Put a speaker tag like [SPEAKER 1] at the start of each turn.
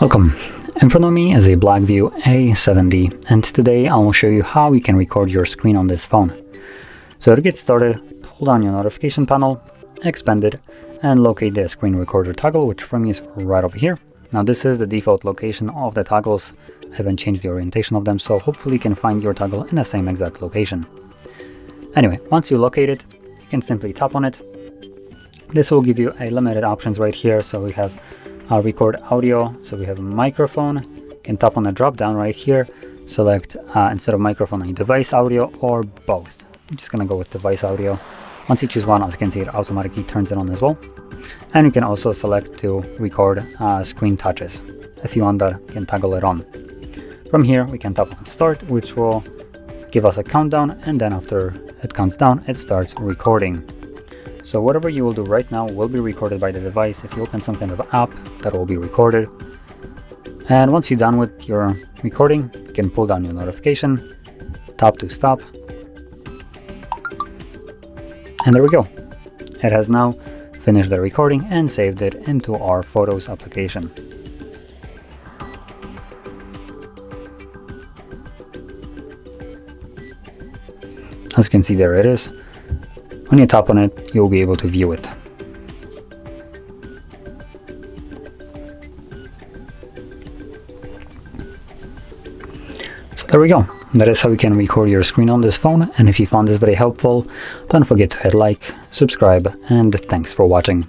[SPEAKER 1] Welcome. In front of me is a BLACKVIEW A70, and today I will show you how you can record your screen on this phone. So to get started, hold on your notification panel, expand it, and locate the screen recorder toggle, which for me is right over here. Now this is the default location of the toggles. I haven't changed the orientation of them, so hopefully you can find your toggle in the same exact location. Anyway, once you locate it, you can simply tap on it. This will give you a limited options right here. So we have record audio, so we have a microphone. You can tap on the drop down right here, select instead of microphone a device audio or both. I'm just gonna go with device audio. Once you choose one, as you can see, it automatically turns it on as well. And you can also select to record screen touches. If you want that, you can toggle it on. From here we can tap on start, which will give us a countdown, and then after it counts down, it starts recording. So whatever you will do right now will be recorded by the device. If you open some kind of app, that will be recorded. And once you're done with your recording, you can pull down your notification, tap to stop. And there we go. It has now finished the recording and saved it into our Photos application. As you can see, there it is. When you tap on it, you'll be able to view it. So there we go. That is how you can record your screen on this phone. And if you found this very helpful, don't forget to hit like, subscribe, and thanks for watching.